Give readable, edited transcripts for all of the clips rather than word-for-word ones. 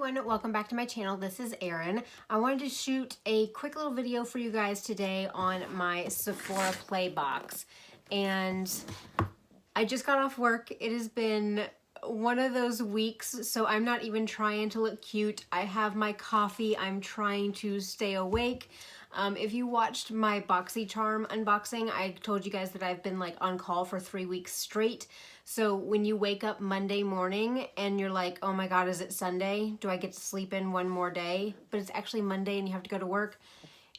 everyone, welcome back to my channel. This is Erin. I wanted to shoot a quick little video for you guys today on my Sephora Play box. And I just got off work. It has been one of those weeks, so I'm not even trying to look cute. I have my coffee. I'm trying to stay awake. If you watched my BoxyCharm unboxing, I told you guys that I've been like on call for 3 weeks straight. So when you wake up Monday morning and you're like, oh my God, is it Sunday? Do I get to sleep in one more day? But it's actually Monday and you have to go to work.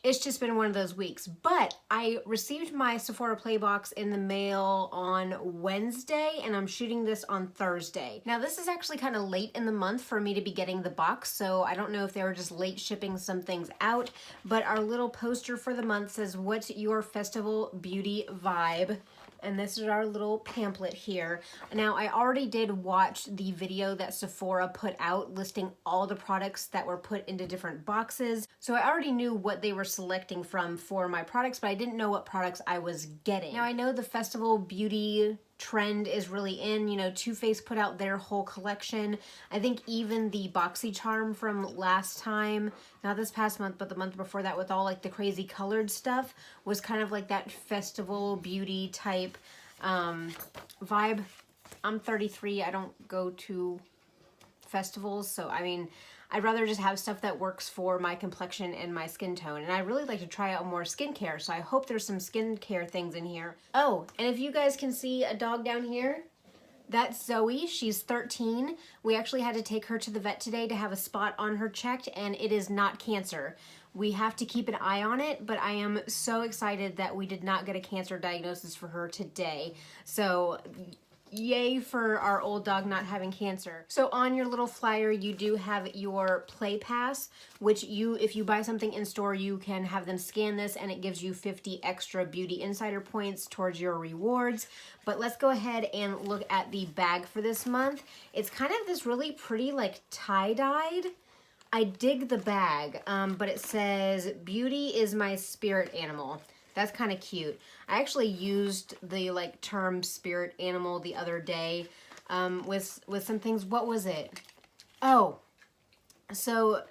It's just been one of those weeks. But I received my Sephora Play box in the mail on Wednesday and I'm shooting this on Thursday. Now this is actually kind of late in the month for me to be getting the box, so I don't know if they were just late shipping some things out, but our little poster for the month says, what's your festival beauty vibe? And this is our little pamphlet here. Now, I already did watch the video that Sephora put out listing all the products that were put into different boxes. So I already knew what they were selecting from for my products, but I didn't know what products I was getting. Now, I know the festival beauty trend is really in. You know, Too Faced put out their whole collection. I think even the BoxyCharm from last time, not this past month, but the month before that, with all like the crazy colored stuff, was kind of like that festival beauty type vibe. I'm 33. I don't go to festivals, so I mean, I'd rather just have stuff that works for my complexion and my skin tone. And I really like to try out more skincare, so I hope there's some skincare things in here. Oh, and if you guys can see a dog down here, that's Zoe. She's 13. We actually had to take her to the vet today to have a spot on her checked, and it is not cancer. We have to keep an eye on it, but I am so excited that we did not get a cancer diagnosis for her today. So yay for our old dog not having cancer. So on your little flyer, you do have your Play Pass, which if you buy something in store, you can have them scan this and it gives you 50 extra Beauty Insider points towards your rewards. But let's go ahead and look at the bag for this month. It's kind of this really pretty like tie-dyed. I dig the bag, but it says, beauty is my spirit animal. That's kind of cute. I actually used the like term spirit animal the other day with some things. What was it? Oh, so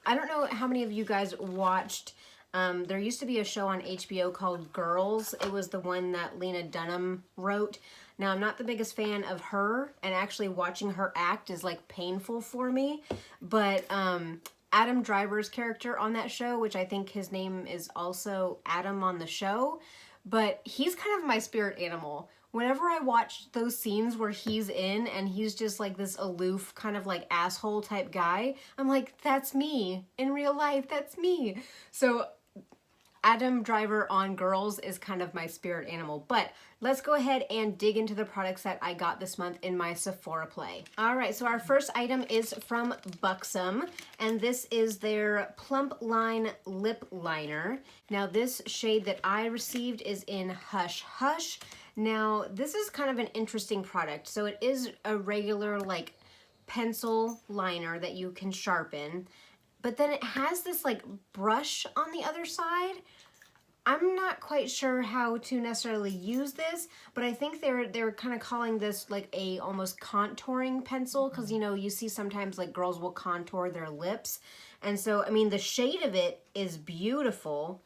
I don't know how many of you guys watched. There used to be a show on HBO called Girls. It was the one that Lena Dunham wrote. Now, I'm not the biggest fan of her, and actually watching her act is like painful for me. But Adam Driver's character on that show, which I think his name is also Adam on the show, but he's kind of my spirit animal. Whenever I watch those scenes where he's in and he's just like this aloof kind of like asshole type guy, I'm like, that's me. In real life, that's me. So Adam Driver on Girls is kind of my spirit animal. But let's go ahead and dig into the products that I got this month in my Sephora Play. All right, so our first item is from Buxom, and this is their Plump Line Lip Liner. Now, this shade that I received is in Hush Hush. Now, this is kind of an interesting product. So it is a regular like pencil liner that you can sharpen, but then it has this like brush on the other side. I'm not quite sure how to necessarily use this, but I think they're kind of calling this like a almost contouring pencil, because you know, you see sometimes like girls will contour their lips. And so, I mean, the shade of it is beautiful.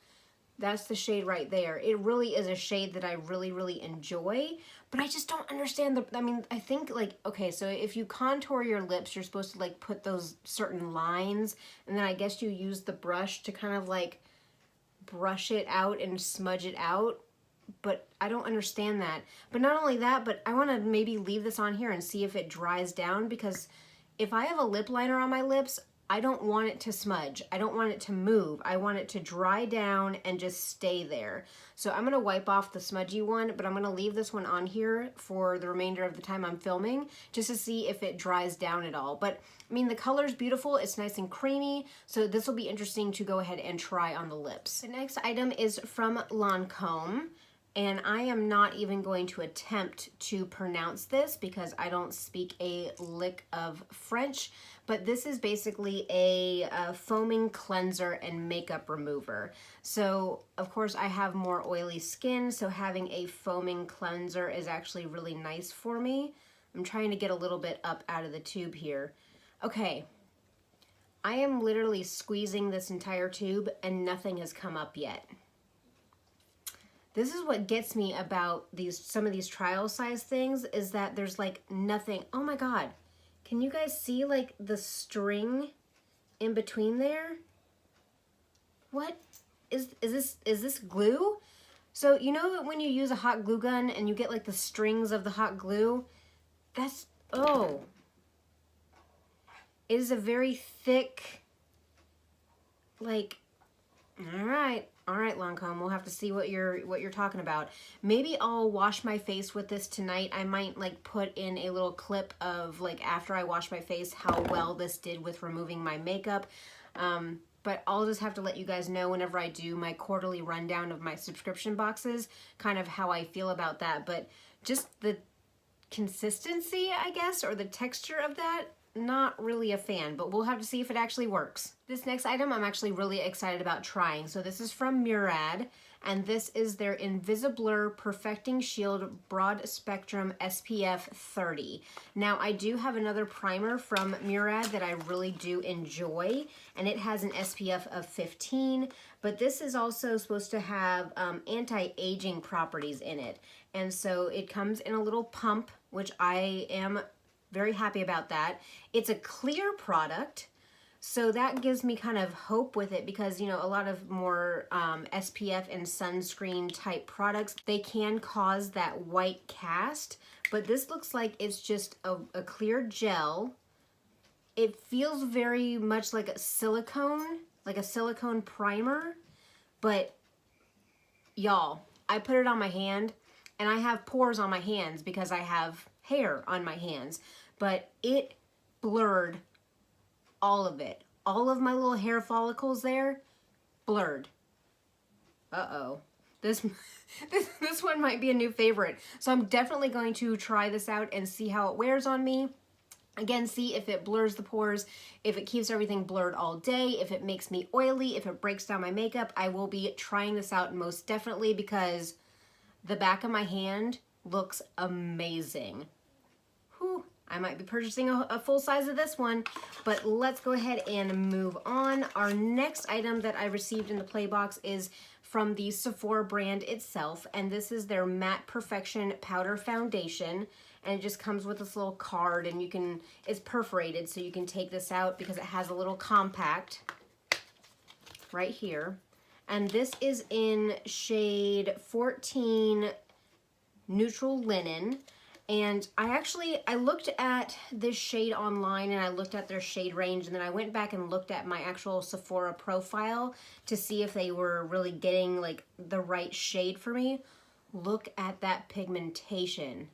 That's the shade right there. It really is a shade that I really, really enjoy, but I just don't understand I mean, I think like, okay, so if you contour your lips, you're supposed to like put those certain lines, and then I guess you use the brush to kind of like brush it out and smudge it out, but I don't understand that. But not only that, but I want to maybe leave this on here and see if it dries down, because if I have a lip liner on my lips, I don't want it to smudge. I don't want it to move. I want it to dry down and just stay there. So I'm gonna wipe off the smudgy one, but I'm gonna leave this one on here for the remainder of the time I'm filming, just to see if it dries down at all. But I mean, the color's beautiful. It's nice and creamy. So this will be interesting to go ahead and try on the lips. The next item is from Lancome. And I am not even going to attempt to pronounce this because I don't speak a lick of French, but this is basically a foaming cleanser and makeup remover. So of course I have more oily skin, so having a foaming cleanser is actually really nice for me. I'm trying to get a little bit up out of the tube here. Okay, I am literally squeezing this entire tube and nothing has come up yet. This is what gets me about some of these trial size things, is that there's like nothing. Oh my God. Can you guys see like the string in between there? What is this glue? So you know when you use a hot glue gun and you get like the strings of the hot glue? That's, oh. It is a very thick, like, all right, Lancome, we'll have to see what you're talking about. Maybe I'll wash my face with this tonight. I might like put in a little clip of like after I wash my face how well this did with removing my makeup. But I'll just have to let you guys know whenever I do my quarterly rundown of my subscription boxes, kind of how I feel about that. But just the consistency, I guess, or the texture of that, not really a fan, but we'll have to see if it actually works. This next item I'm actually really excited about trying. So this is from Murad, and this is their Invisiblur Perfecting Shield Broad Spectrum SPF 30. Now I do have another primer from Murad that I really do enjoy, and it has an SPF of 15, but this is also supposed to have anti-aging properties in it. And so it comes in a little pump, which I am very happy about that. It's a clear product, so that gives me kind of hope with it, because you know a lot of more SPF and sunscreen type products, they can cause that white cast, but this looks like it's just a clear gel. It feels very much like a silicone primer, but y'all, I put it on my hand and I have pores on my hands because I have hair on my hands, but it blurred all of it. All of my little hair follicles there, blurred. Uh-oh. This one might be a new favorite. So I'm definitely going to try this out and see how it wears on me. Again, see if it blurs the pores, if it keeps everything blurred all day, if it makes me oily, if it breaks down my makeup. I will be trying this out most definitely, because the back of my hand looks amazing. Whew. I might be purchasing a full size of this one, but let's go ahead and move on. Our next item that I received in the Play Box is from the Sephora brand itself, and this is their Matte Perfection Powder Foundation, and it just comes with this little card, and it's perforated, so you can take this out because it has a little compact right here. And this is in shade 14 Neutral Linen. And I looked at this shade online, and I looked at their shade range, and then I went back and looked at my actual Sephora profile to see if they were really getting like the right shade for me. Look at that pigmentation.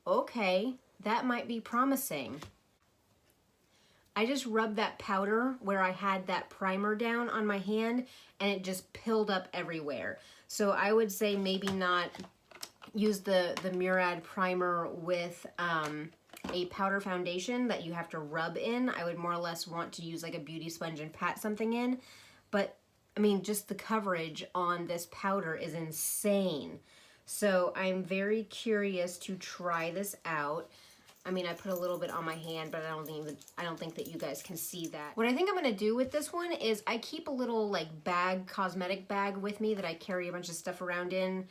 Okay, that might be promising. I just rubbed that powder where I had that primer down on my hand, and it just pilled up everywhere. So I would say maybe not use the Murad primer with a powder foundation that you have to rub in. I would more or less want to use like a beauty sponge and pat something in. But I mean, just the coverage on this powder is insane. So I'm very curious to try this out. I mean, I put a little bit on my hand, but I don't think that you guys can see that. What I think I'm gonna do with this one is I keep a little like cosmetic bag with me that I carry a bunch of stuff around in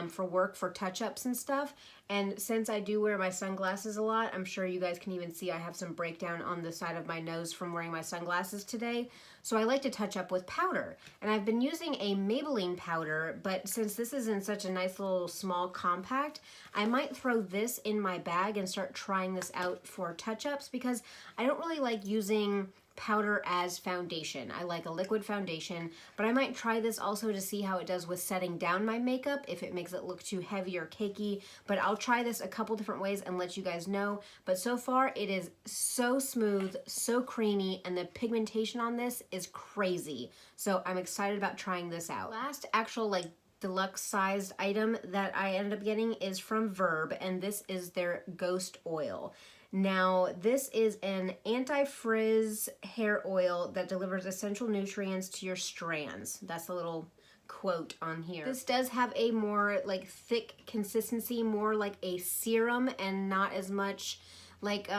for work, for touch-ups and stuff. And since I do wear my sunglasses a lot, I'm sure you guys can even see I have some breakdown on the side of my nose from wearing my sunglasses today. So I like to touch up with powder. And I've been using a Maybelline powder, but since this is in such a nice little small compact, I might throw this in my bag and start trying this out for touch-ups, because I don't really like using powder as foundation. I like a liquid foundation, but I might try this also to see how it does with setting down my makeup, if it makes it look too heavy or cakey. But I'll try this a couple different ways and let you guys know. But so far it is so smooth, so creamy, and the pigmentation on this is crazy. So I'm excited about trying this out. Last actual like deluxe sized item that I ended up getting is from Verb, and this is their Ghost Oil. Now, this is an anti-frizz hair oil that delivers essential nutrients to your strands. That's a little quote on here. This does have a more like thick consistency, more like a serum, and not as much Like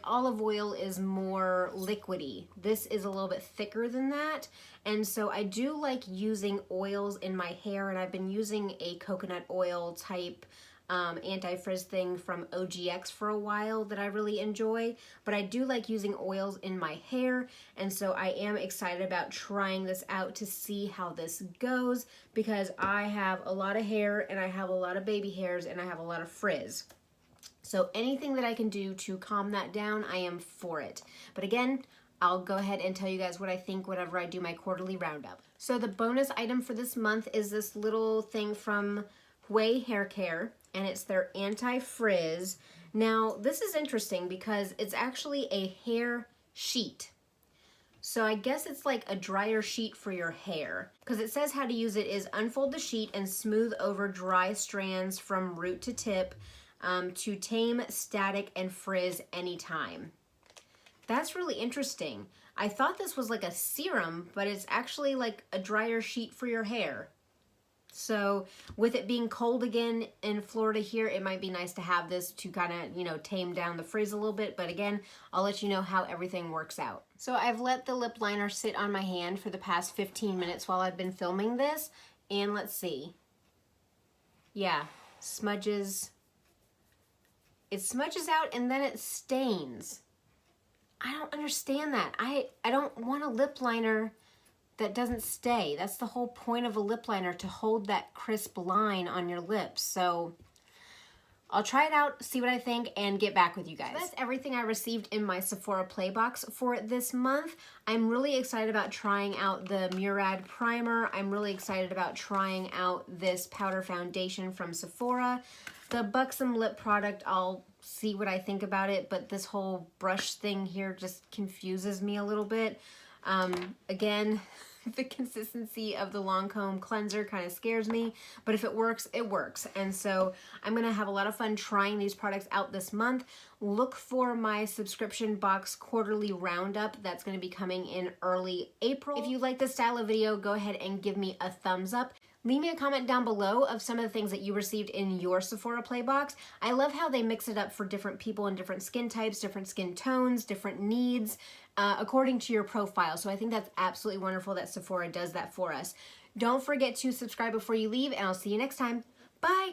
olive oil is more liquidy. This is a little bit thicker than that. And so I do like using oils in my hair, and I've been using a coconut oil type anti-frizz thing from OGX for a while that I really enjoy, but I do like using oils in my hair, and so I am excited about trying this out to see how this goes, because I have a lot of hair and I have a lot of baby hairs and I have a lot of frizz. So anything that I can do to calm that down, I am for it. But again, I'll go ahead and tell you guys what I think whenever I do my quarterly roundup. So the bonus item for this month is this little thing from Way Hair Care, and it's their anti-frizz. Now, this is interesting because it's actually a hair sheet. So I guess it's like a dryer sheet for your hair, because it says how to use it is unfold the sheet and smooth over dry strands from root to tip to tame static and frizz anytime. That's really interesting. I thought this was like a serum, but it's actually like a dryer sheet for your hair. So with it being cold again in Florida here, it might be nice to have this to kind of, you know, tame down the frizz a little bit. But again, I'll let you know how everything works out. So I've let the lip liner sit on my hand for the past 15 minutes while I've been filming this. And let's see. Yeah, smudges. It smudges out and then it stains. I don't understand that. I don't want a lip liner that doesn't stay. That's the whole point of a lip liner, to hold that crisp line on your lips. So I'll try it out, see what I think, and get back with you guys. So that's everything I received in my Sephora Play Box for this month. I'm really excited about trying out the Murad Primer. I'm really excited about trying out this powder foundation from Sephora. The Buxom lip product, I'll see what I think about it, but this whole brush thing here just confuses me a little bit. Again, the consistency of the Lancome cleanser kind of scares me, but if it works, it works. And so I'm going to have a lot of fun trying these products out this month. Look for my subscription box quarterly roundup. That's going to be coming in early April. If you like this style of video, go ahead and give me a thumbs up. Leave me a comment down below of some of the things that you received in your Sephora Play Box. I love how they mix it up for different people and different skin types, different skin tones, different needs, according to your profile. So I think that's absolutely wonderful that Sephora does that for us. Don't forget to subscribe before you leave, and I'll see you next time. Bye!